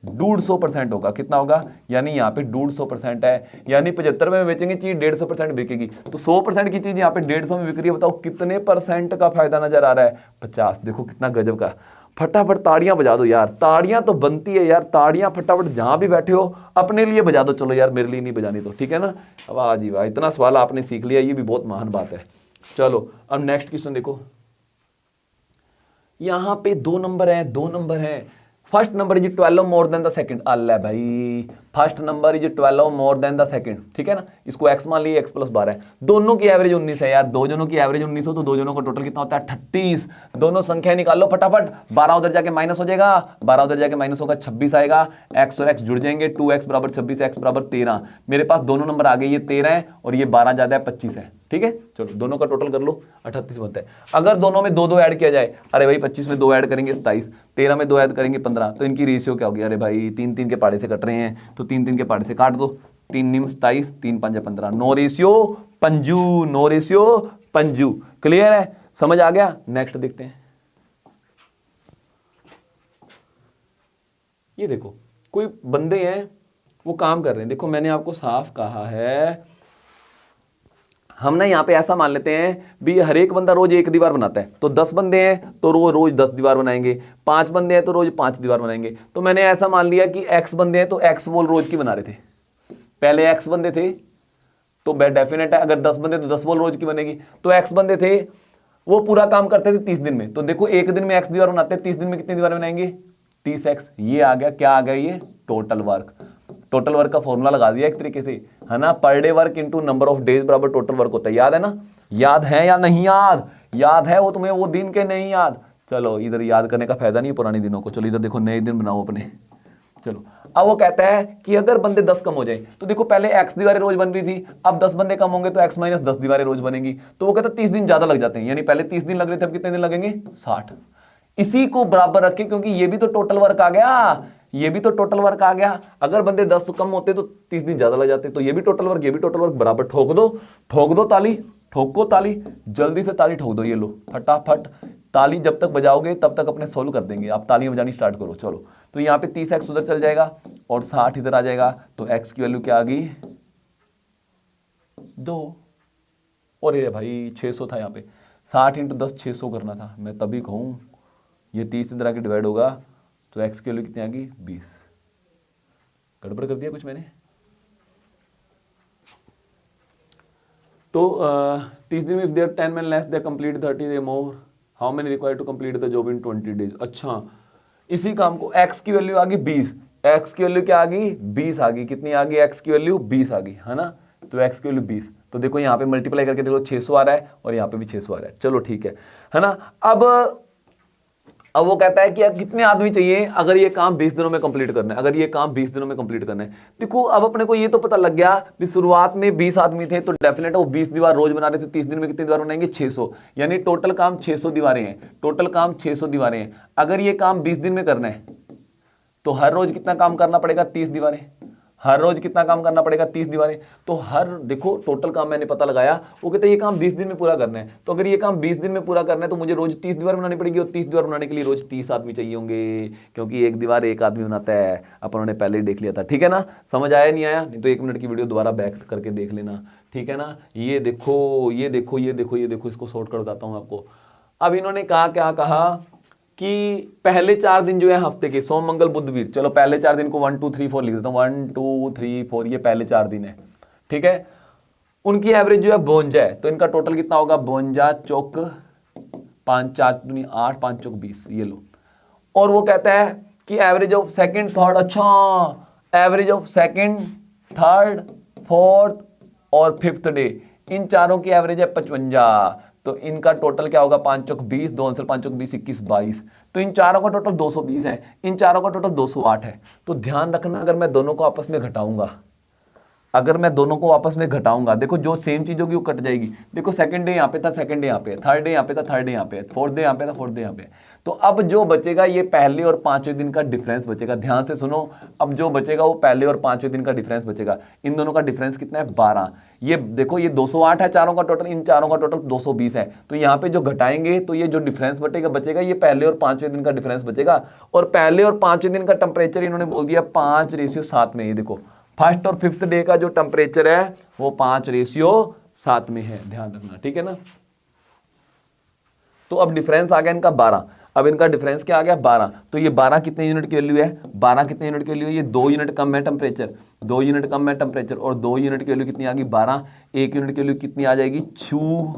150% होगा। कितना होगा? यानी यहाँ पे 150% है, यानी 75 रुपए में बेचेंगे चीज 150% बिकेगी, तो 100% की चीज यहाँ पे 150 में बिक रही है। बताओ कितने परसेंट का फायदा नजर आ रहा है? 50। देखो कितना गजब का। फटाफट ताड़ियां बजा दो यार, ताड़ियां तो बनती है यार, ताड़ियां फटाफट जहां भी बैठे हो अपने लिए बजा दो। चलो यार मेरे लिए नहीं बजानी तो ठीक है ना। वाह जी वाह, इतना सवाल आपने सीख लिया, ये भी बहुत महान बात है। चलो अब नेक्स्ट क्वेश्चन देखो, यहां पे 2 नंबर है, 2 नंबर है। First number is 12 more than the second. Allah भाई, first number is 12 more than the second, ठीक है ना। इसको x मान लिए, x + 12 है। दोनों की एवरेज 19 है यार, दो जनों की एवरेज 19 हो तो दो जनों का टोटल कितना होता है? 38। दोनों संख्या निकाल लो फटाफट, 12 उधर जाके माइनस हो जाएगा, 12 उधर जाके माइनस होगा, 26 आएगा, x और x जुड़ जाएंगे, 2x बराबर 26, x बराबर 13। मेरे पास दोनों नंबर आ गए, ये 13 है और ये 12 ज्यादा है 25 है, ठीक है। चलो दोनों का टोटल कर लो, 38 बनता है। अगर दोनों में 2 2 ऐड किया जाए, अरे भाई 25 में 2 ऐड करेंगे 27, 13 में 2 ऐड करेंगे 15, तो इनकी रेशियो क्या होगी? अरे भाई 3 3 के पाड़े से कट रहे हैं, तो 3 3 के पाड़े से काट दो, 3 निम 27, 3 5 15, नो रेशियो पंजू, नो रेशियो पंजू। क्लियर है? समझ आ गया? नेक्स्ट देखते हैं। ये देखो कोई बंदे हैं वो काम कर रहे हैं, देखो मैंने आपको साफ कहा है, हम ना यहाँ पे ऐसा मान लेते हैं भी हर एक बंदा रोज एक दीवार बनाता है, तो 10 बंदे हैं तो रोज 10 दीवार बनाएंगे, 5 बंदे हैं तो रोज 5 दीवार बनाएंगे। तो मैंने ऐसा मान लिया कि x बंदे हैं तो x वॉल रोज की बना रहे थे, पहले x बंदे थे तो डेफिनेट है अगर 10 बंदे तो 10 वॉल रोज की बनेगी। तो x बंदे थे वो पूरा काम करते थे 30 दिन में, तो देखो एक दिन में x दीवार बनाते हैं, 30 दिन में कितनी दीवार बनाएंगे? 30x। ये आ गया, क्या आ गया? ये टोटल वर्क। टोटल वर्क का फॉर्मूला लगा दिया एक तरीके से, है ना। Per day work into number of days बराबर टोटल वर्क होता है, याद है ना? याद है या नहीं याद? याद है वो तुम्हें, वो दिन के नहीं याद? चलो इधर याद करने का फायदा नहीं है पुराने दिनों को, चलो इधर देखो नए दिन बनाओ अपने। चलो अब वो कहता है कि अगर बंदे 10 कम हो जाए, तो देखो पहले x दीवारें रोज बन रही थी, अब 10 बंदे कम होंगे तो x - 10 दीवारें रोज बनेगी। तो वो कहता है 30 दिन ज्यादा लग जाते हैं, यानी पहले 30 दिन लग रहे थे, अब कितने दिन लगेंगे? 60। इसी को बराबर रखे, क्योंकि ये भी तो टोटल वर्क आ गया, ये भी तो टोटल वर्क आ गया। अगर बंदे 10 कम होते तो 30 दिन ज्यादा लग जाते, तो ये भी टोटल वर्क, ये भी टोटल वर्क, बराबर ठोक दो ताली, ठोको ताली, जल्दी से ताली ठोक दो। ये लो फटाफट ताली जब तक बजाओगे तब तक अपने सोल्व कर देंगे। आप तालियां बजानी स्टार्ट करो। चलो तो यहाँ पे 30x उधर चल जाएगा और 60 इधर आ जाएगा, तो x की वैल्यू क्या आ गई? 2। और ये भाई 600 था, यहाँ पे 60 × 10 600 करना था, मैं तभी कहूँ ये 30 इधर आके डिवाइड होगा, तो x की वैल्यू कितनी आ गई? 20। गड़बड़ कर दिया कुछ मैंने? तो 30 दिन में if there 10 men less they complete 30 day more, how many required to complete the job in 20 days? अच्छा इसी काम को, x की वैल्यू आ गई 20, x की वैल्यू क्या आ गई? 20 आ गई। कितनी आ गई? x की वैल्यू 20 आ गई, है ना। तो x की वैल्यू 20, तो देखो यहाँ पे मल्टीप्लाई करके देखो 600 आ रहा है और यहाँ पे भी 600 आ रहा है। चलो ठीक है ना। अब वो कहता है कि कितने आदमी चाहिए अगर ये काम 20 दिनों में कंप्लीट करना है, अगर ये काम 20 दिनों में कंप्लीट करना है। देखो अब अपने को ये तो पता लग गया कि शुरुआत में 20 आदमी थे, तो डेफिनेट वो 20 दीवार रोज बना रहे थे, 30 दिन में कितनी दीवार बनाएंगे? 600, यानी टोटल काम 600 दीवारें हैं, टोटल काम 600 दीवारें हैं। अगर ये काम 20 दिन में करना है तो हर रोज कितना काम करना पड़ेगा? 30 दीवारें। हर रोज कितना काम करना पड़ेगा? 30 दीवारें। तो हर देखो टोटल काम मैंने पता लगाया, वो कहते हैं ये काम 20 दिन में पूरा करना है, तो अगर ये काम 20 दिन में पूरा करना है तो मुझे रोज 30 दीवार बनानी पड़ेगी, और 30 दीवार बनाने के लिए रोज 30 आदमी चाहिए होंगे, क्योंकि एक दीवार एक आदमी बनाता है। अपन ने पहले ही देख लिया था, ठीक है ना। समझ आया नहीं आया? नहीं तो 1 मिनट की वीडियो दोबारा बैक करके देख लेना, ठीक है ना। ये देखो ये देखो ये देखो ये देखो, इसको शॉर्ट कर बताता हूँ आपको। अब इन्होंने कहा, क्या कहा कि पहले 4 दिन जो है हफ्ते के, सोम मंगल बुध वीर, चलो पहले 4 दिन को 1 2 3 4 लिख देता हूँ, 1 2 3 4, ये पहले 4 दिन है, ठीक है। उनकी एवरेज जो है 52 है, तो इनका टोटल कितना होगा 52 चौक 5 4 दूनी 8 5 चौक 20, ये लो। और वो कहता है कि एवरेज ऑफ सेकंड थर्ड, अच्छा average of second third fourth और फिफ्थ डे, इन चारों की एवरेज है 55, तो इनका टोटल क्या होगा 5 चौक 20, 2 आंसर 5 चौक 20 21 22, तो इन चारों का टोटल 220 है, इन चारों का टोटल 208 है। तो ध्यान रखना अगर मैं दोनों को आपस में घटाऊंगा, अगर मैं दोनों को आपस में घटाऊंगा, देखो जो सेम चीज होगी वो कट जाएगी। देखो सेकंड डे यहाँ पे था, सेकंड डे यहाँ पे, थर्ड डे यहाँ पे था, थर्ड डे यहाँ पे, फोर्थ डे यहाँ पे था, फोर्थ डे यहाँ पे। तो अब जो बचेगा ये पहले और पांचवें दिन का डिफरेंस बचेगा। ध्यान से सुनो, अब जो बचेगा वो पहले और पांचवें दिन का डिफरेंस बचेगा। इन दोनों का डिफरेंस कितना है 12। ये देखो ये 208 है चारों का टोटल, इन चारों का टोटल 220 है। तो यहाँ पे जो घटाएंगे तो ये जो डिफरेंस बचेगा ये पहले और पांचवें दिन का डिफरेंस बचेगा। और पहले और पांचवें दिन का टेम्परेचर इन्होंने बोल दिया 5:7 में। ये देखो फर्स्ट और फिफ्थ डे का जो टेम्परेचर है वो 5:7 में है, ध्यान रखना, ठीक है ना। तो अब डिफरेंस आ गया इनका 12, अब इनका डिफरेंस क्या आ गया 12। तो ये 12 कितने यूनिट की वैल्यू है, 12 कितने यूनिट की वैल्यू है, ये 2 यूनिट कम है टेम्परेचर, 2 यूनिट कम है टेम्परेचर, और 2 यूनिट की वैल्यू कितनी आ गई 12, 1 यूनिट की वैल्यू कितनी आ जाएगी 6,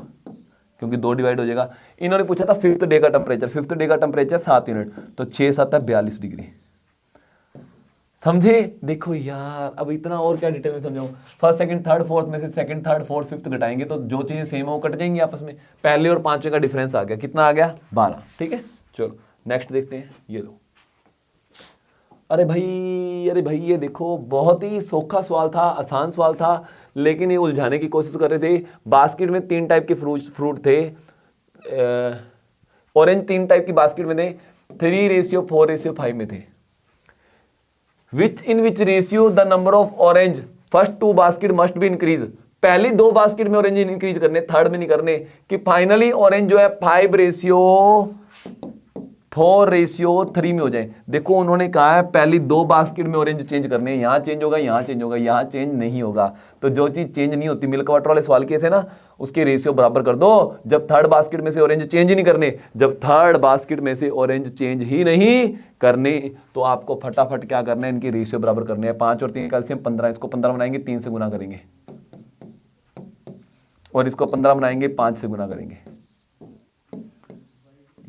क्योंकि 2 डिवाइड हो जाएगा। इन्होंने पूछा था फिफ्थ डे का टेम्परेचर, फिफ्थ डे का टेम्परेचर 7 यूनिट, तो 6 7 है 42 डिग्री। समझे। देखो यार अब इतना और क्या डिटेल में समझाऊं। फर्स्ट सेकंड थर्ड फोर्थ में से सेकंड थर्ड फोर्थ फिफ्थ घटाएंगे तो जो चीजें सेम है वो कट जाएंगी आपस में। पहले और पांचवें का डिफरेंस आ गया, कितना आ गया 12, ठीक है। चलो नेक्स्ट देखते हैं, ये लो। अरे भाई ये देखो बहुत ही सौखा सवाल था, आसान सवाल था, लेकिन ये उलझाने की कोशिश कर रहे थे। बास्केट में 3 टाइप के फ्रूट थे, ऑरेंज 3 टाइप की बास्केट में थे, 3:4:5 में थे। in which ratio the number of orange first 2 basket must be increase। पहली 2 बास्केट में ऑरेंज इंक्रीज करने, थर्ड में नहीं करने, कि फाइनली ऑरेंज जो है 5:4:3 में हो जाए। देखो उन्होंने कहा है पहली 2 बास्केट में ऑरेंज चेंज करने, यहां चेंज होगा, यहां चेंज होगा, यहां चेंज नहीं होगा। तो जो चीज चेंज नहीं होती, मिल्क वाटर वाले सवाल किए थे ना, उसके रेशियो बराबर कर दो। जब थर्ड बास्केट में से ऑरेंज चेंज ही नहीं करने, जब थर्ड बास्केट में से ऑरेंज चेंज ही नहीं करने, तो आपको फटाफट क्या करना है, इनके रेशियो बराबर करने हैं। 5 और 3 कैल्शियम 15, इसको 15 बनाएंगे 3 से गुना करेंगे, और इसको 15 बनाएंगे 5 से गुना करेंगे।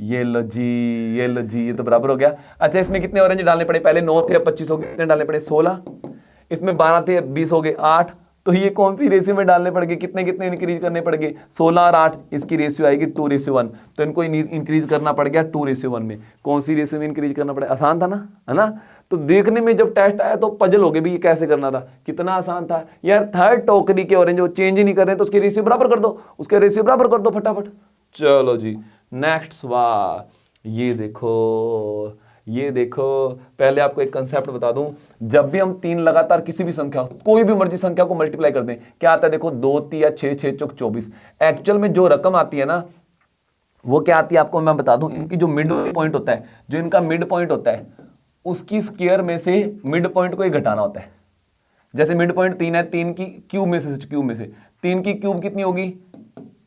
ये लो जी, ये तो बराबर हो गया। अच्छा इसमें कितने ऑरेंज डालने पड़े, पहले 9 थे, अब 25 हो गए, कितने डालने पड़े 16, इसमें 12 थे, 20 हो गए 8। तो ये कौन सी रेशियो में डालने पड़ेंगे, कितने कितने इंक्रीज करने पड़ेंगे, 16 और 8, इसकी रेशियो आएगी 2:1। तो इनको इंक्रीज करना पड़ गया 2:1 में। कौन सी रेशियो में इंक्रीज करना पड़ेगा, आसान था ना, है ना। तो देखने में जब टेस्ट आया तो पजल हो गए भी ये कैसे करना था, कितना आसान था यार। थर्ड टोकरी के ऑरेंज वो चेंज ही नहीं कर रहे तो उसके रेशियो बराबर कर दो, उसके रेशियो बराबर कर दो फटाफट। चलो जी नेक्स्ट सवाल, ये देखो पहले आपको एक कंसेप्ट बता दूं। जब भी हम 3 लगातार किसी भी संख्या, कोई भी मर्जी संख्या को मल्टीप्लाई कर दें, क्या आता है देखो 2 3 या 6 6 चौक 24। एक्चुअल में जो रकम आती है ना वो क्या आती है आपको मैं बता दूं, इनकी जो मिड पॉइंट होता है, जो इनका मिड पॉइंट होता है उसकी स्क्वायर में से मिड पॉइंट को ही घटाना होता है। जैसे मिड पॉइंट 3 है, 3 की क्यूब में से 3 की क्यूब कितनी होगी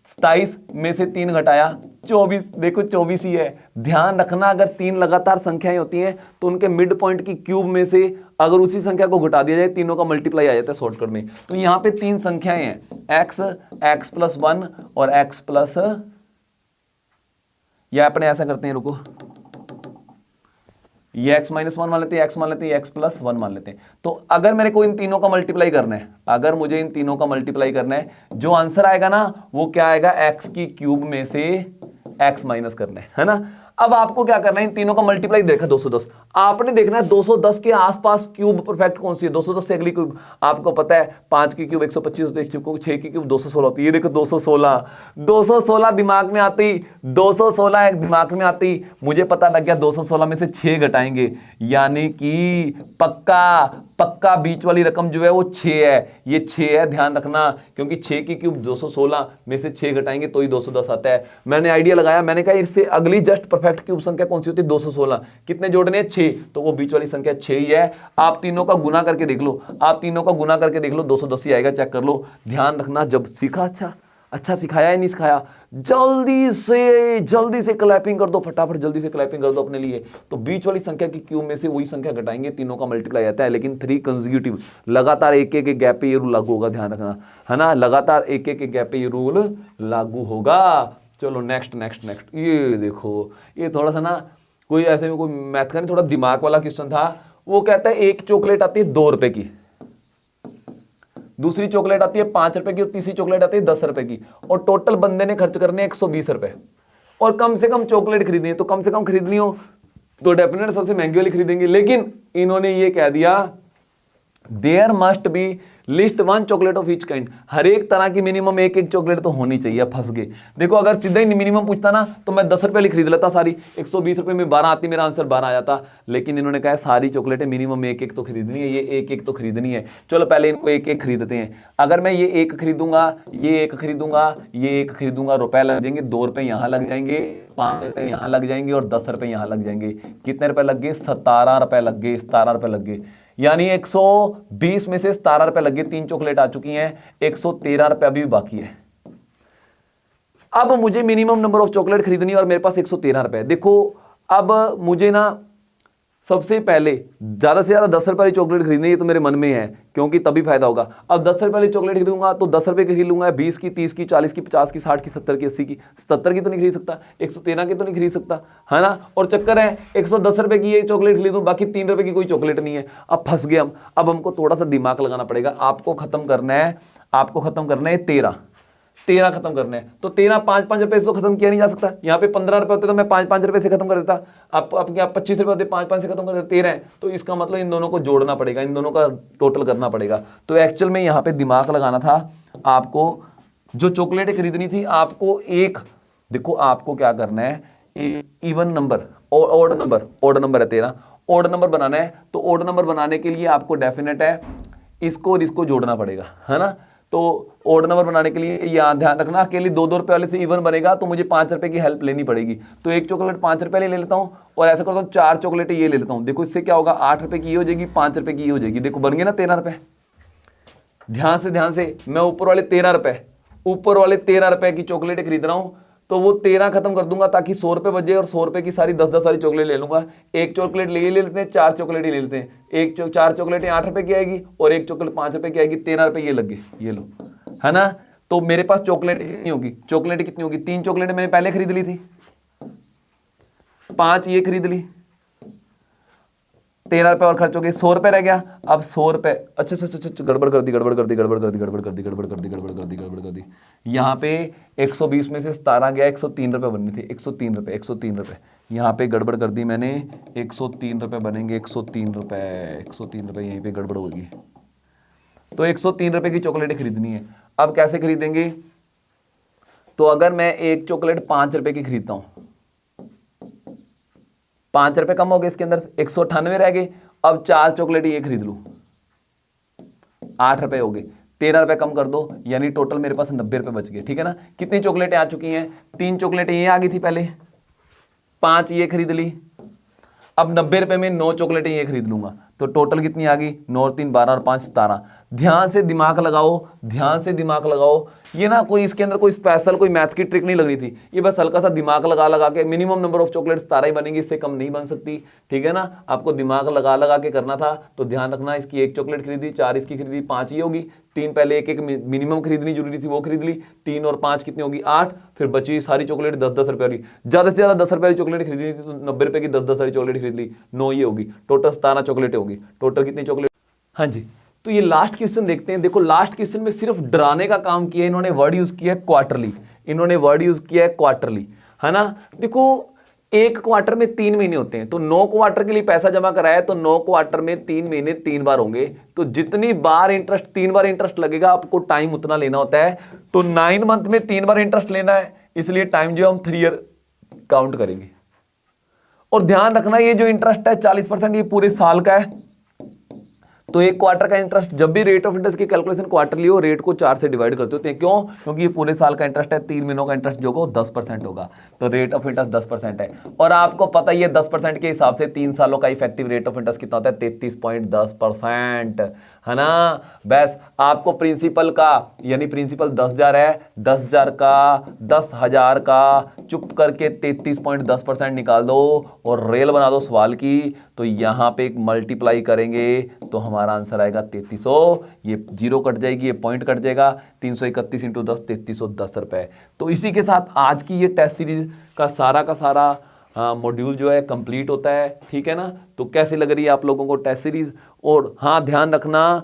27 में से 3 घटाया 24, देखो 24 ही है। ध्यान रखना अगर 3 लगातार संख्याएं होती हैं तो उनके मिड पॉइंट की क्यूब में से अगर उसी संख्या को घटा दिया जाए, तीनों का मल्टीप्लाई आ जाता है शॉर्टकट में। तो यहां पे 3 संख्याएं हैं, x+1 और x+, या अपने ऐसा करते हैं, रुको, ये x-1 मान लेते हैं, x मान लेते हैं, x+1 मान लेते हैं। तो अगर मेरे को इन तीनों का मल्टीप्लाई करना है, अगर मुझे इन तीनों का मल्टीप्लाई करना है, जो आंसर आएगा ना वो क्या आएगा, x की क्यूब में से x माइनस करना है ना। अब आपको क्या करना है, इन तीनों का मल्टीप्लाई देखा 210, आपने देखना है 210 के आसपास क्यूब परफेक्ट कौन सी है, 210 से अगली क्यूब। आपको पता है 5 की क्यूब 125 होती है, 6 की क्यूब 216 होती है। ये देखो 216 दिमाग में आती, 216 एक दिमाग में आती, मुझे पता लग गया 216 में से 6 घटाएंगे, यानी कि पक्का बीच वाली रकम जो है वो 6 है, ये 6 है, ध्यान रखना, क्योंकि 6 की क्यूब 216 में से 6 घटाएंगे तो ही 210 आता है। मैंने आइडिया लगाया, मैंने कहा इससे अगली जस्ट परफेक्ट क्यूब संख्या कौन सी होती है, 216, कितने जोड़ने हैं 6, तो वो बीच वाली संख्या 6 ही है। आप तीनों का गुना करके देख लो, 210 ही आएगा, चेक कर लो। ध्यान रखना जब सीखा, अच्छा अच्छा सिखाया या नहीं सिखाया? जल्दी से क्लैपिंग कर दो, फटाफट जल्दी से क्लैपिंग कर दो अपने लिए। तो बीच वाली संख्या की क्यूब में से वही संख्या घटाएंगे, तीनों का मल्टीप्लाई आता है, लेकिन 3 कंसेक्यूटिव, लगातार एक एक गैप पे ये रूल लागू होगा, ध्यान रखना है ना, लगातार एक एक गैप पे ये रूल लागू होगा। चलो नेक्स्ट नेक्स्ट नेक्स्ट, ये देखो, ये थोड़ा सा ना कोई ऐसे में कोई मैथ का नहीं, थोड़ा दिमाग वाला क्वेश्चन था। वो कहता है एक चॉकलेट आती है 2 रुपए की, दूसरी चॉकलेट आती है 5 रुपए की, और तीसरी चॉकलेट आती है 10 रुपए की, और टोटल बंदे ने खर्च करने 120 रुपए, और कम से कम चॉकलेट खरीदनी है। तो कम से कम खरीदनी हो तो डेफिनेट सबसे महंगी वाली खरीदेंगे, लेकिन इन्होंने ये कह दिया there must be least 1 chocolate of each kind, हर एक तरह की मिनिमम एक एक चॉकलेट तो होनी चाहिए। फंस गए। देखो अगर सीधा ही मिनिमम पूछता ना तो मैं 10 रुपए वाली खरीद लेता सारी, 120 रुपए में 12 आती, मेरा आंसर 12 आ जाता। लेकिन इन्होंने कहा सारी चॉकलेटें मिनिमम एक एक तो खरीदनी है, ये एक एक तो खरीदनी है। चलो पहले इनको एक एक खरीदते हैं। अगर मैं ये एक खरीदूंगा, ये एक खरीदूंगा, ये एक खरीदूंगा, रुपए लग जाएंगे, 2 रुपए यहां लग जाएंगे, 5 रुपए यहां लग जाएंगे, और 10 रुपए यहां लग जाएंगे। कितने रुपए लग गए? 17 रुपए लग गए, 17 रुपए लग गए। यानी 120 में से 17 रुपए लग गए, 3 चॉकलेट आ चुकी हैं, 113 रुपए अभी भी बाकी है। अब मुझे मिनिमम नंबर ऑफ चॉकलेट खरीदनी है और मेरे पास 113 रुपए। देखो अब मुझे ना सबसे पहले ज्यादा से ज्यादा 10 रुपए वाली चॉकलेट खरीदनी है, तो मेरे मन में है, क्योंकि तभी फायदा होगा। अब 10 रुपए वाली चॉकलेट खरीदूंगा तो 10 रुपए की खरीद लूंगा, 20 की, 30 की, 40 की, 50 की, 60 की, 70 की, 80 की। 77 की तो नहीं खरीद सकता, 113 की तो नहीं खरीद सकता, है ना। और चक्कर है 110 रुपए की ये चॉकलेट खरीदूं, बाकी 3 रुपए की कोई चॉकलेट नहीं है। अब फंस गए हम। अब हमको थोड़ा सा दिमाग लगाना पड़ेगा। आपको खत्म करना है 13 खत्म करने हैं। तो 13 5-5 रुपए से तो खत्म किया नहीं जा सकता। यहाँ पे 15 रुपए होते तो मैं 5-5 रुपए से खत्म कर देता। आप 25 रुपए होते 5-5 से खत्म कर देते, 13 है। तो इसका मतलब इन दोनों को जोड़ना पड़ेगा, इन दोनों का टोटल करना पड़ेगा। तो एक्चुअल में यहाँ पे दिमाग लगाना था आपको। जो चॉकलेट खरीदनी थी आपको एक, देखो आपको क्या करना है, इवन नंबर, ऑड नंबर है 13, ऑड नंबर बनाना है। तो ऑड नंबर बनाने के लिए आपको डेफिनेट है इसको और इसको जोड़ना पड़ेगा, है ना। तो ऑड नंबर बनाने के लिए यहां ध्यान रखना, अकेले 2-2 रुपए वाले से इवन बनेगा तो मुझे 5 रुपए की हेल्प लेनी पड़ेगी। तो एक चॉकलेट 5 रुपए ले लेता हूं, और ऐसा करता हूं 4 चॉकलेटें ये ले लेता हूं। देखो इससे क्या होगा, 8 रुपए की ये हो जाएगी, 5 रुपए की ये हो जाएगी। देखो बन गए ना 13 रुपए। ध्यान से मैं ऊपर वाले 13 रुपए की चॉकलेट खरीद रहा हूं, तो वो 13 खत्म कर दूंगा ताकि 100 रुपए बचे, और 100 रुपए की सारी 10-10 वाली चॉकलेट ले लूंगा। एक चॉकलेट ले लेते हैं, 4 चॉकलेट ले लेते हैं। 4 चॉकलेटें 8 रुपए की आएगी, और एक चॉकलेट 5 रुपए की आएगी, 13 रुपए ये लग गए, ये लो, है ना। तो मेरे पास चॉकलेट कितनी होगी, 3 चॉकलेट मैंने पहले खरीद ली थी, 5 ये खरीद ली, 13 रुपए और खर्च हो गए, 100 रुपए रह गया। अब 100 रुपए, अच्छा गड़बड़ कर दी। यहाँ पे 120 में से 17 गया, 103 रुपए बनने थे, 103 रुपए। यहाँ पे गड़बड़ कर दी मैंने, 103 रुपए बनेंगे, 103 रुपए यहीं पे गड़बड़ होगी। तो 103 रुपए की चॉकलेट खरीदनी है। अब कैसे खरीदेंगे, तो अगर मैं एक चॉकलेट 5 रुपए की खरीदता हूं, 5 रुपए कम हो गए, इसके अंदर 198 रह गए। अब 4 चॉकलेट ये खरीद लूं, 8 रुपए हो गए, 13 रुपए कम कर दो, यानी टोटल मेरे पास 90 रुपए बच गए, ठीक है ना। कितनी चॉकलेटें आ चुकी हैं, 3 चॉकलेटें ये आ गई थी पहले, 5 ये खरीद ली। अब 90 रुपए में 9 चॉकलेटें ये खरीद लूंगा, तो टोटल कितनी आ गई, 9 और 3 12 और 5 17। ध्यान से दिमाग लगाओ। ये ना कोई इसके अंदर कोई स्पेशल कोई मैथ की ट्रिक नहीं लगनी थी, ये बस हल्का सा दिमाग लगा के मिनिमम नंबर ऑफ चॉकलेट 17 ही बनेंगी, इससे कम नहीं बन सकती, ठीक है ना। आपको दिमाग लगा के करना था। तो ध्यान रखना, इसकी एक चॉकलेट खरीदी, 4 इसकी खरीदी, 5 ये होगी, 3 पहले एक मिनिमम खरीदनी जरूरी थी वो खरीद ली, 3 और 5 कितनी होगी 8, फिर बची सारी चॉकलेट 10-10 रुपए वाली, ज्यादा से ज्यादा 10 रुपए वाली चॉकलेट खरीदनी थी, तो 90 रुपए की 10-10 वाली चॉकलेट खरीद ली, 9 ये होगी, टोटल 17 चॉकलेटें होगी। टोटल कितनी चॉकलेट, हाँ जी। तो ये लास्ट क्वेश्चन देखते हैं। देखो लास्ट क्वेश्चन में सिर्फ डराने का काम किया, इन्होंने वर्ड यूज किया है क्वार्टरली, है ना। देखो एक क्वार्टर में 3 महीने होते हैं, तो 9 क्वार्टर के लिए पैसा जमा कराया, तो 9 क्वार्टर में 3 महीने 3 बार होंगे, तो जितनी बार इंटरेस्ट 3 बार इंटरेस्ट लगेगा, आपको टाइम उतना लेना होता है। तो 9 मंथ में 3 बार इंटरेस्ट लेना है, इसलिए टाइम जो हम 3 ईयर काउंट करेंगे। और ध्यान रखना, ये जो इंटरेस्ट है 40% ये पूरे साल का है, तो एक क्वार्टर का इंटरेस्ट, जब भी रेट ऑफ इंटरेस्ट की कैलकुलेशन क्वार्टरली हो, रेट को 4 से डिवाइड करते होते हैं। क्यों? क्योंकि ये पूरे साल का इंटरेस्ट है, 3 महीनों का इंटरेस्ट जो होगा 10% होगा, तो रेट ऑफ इंटरेस्ट 10% है। और आपको पता ही है 10% के हिसाब से 3 सालों का इफेक्टिव रेट ऑफ इंटरेस्ट कितना होता है? 33.10%, है ना। बस आपको प्रिंसिपल का, यानी प्रिंसिपल 10,000 है, 10,000 का 10,000 का चुप करके 33.10% निकाल दो और रेल बना दो सवाल की। तो यहां पे एक मल्टीप्लाई करेंगे तो हमारा आंसर आएगा 3300। ये जीरो कट जाएगी, ये पॉइंट कट जाएगा, 331 इंटू 10, 3310 रुपए। तो इसी के साथ आज की ये टेस्ट सीरीज का सारा मॉड्यूल जो है कंप्लीट होता है। ठीक है ना। तो कैसी लग रही है आप लोगों को टेस्ट सीरीज? और हाँ, ध्यान रखना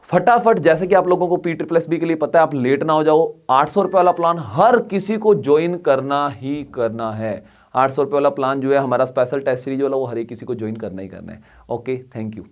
फटाफट, जैसे कि आप लोगों को PSSB के लिए पता है, आप लेट ना हो जाओ। 800 रुपए वाला प्लान हर किसी को ज्वाइन करना ही करना है। 800 रुपए वाला प्लान जो है हमारा स्पेशल टेस्ट सीरीज वाला, वो हर एक किसी को ज्वाइन करना ही करना है। Okay, thank you.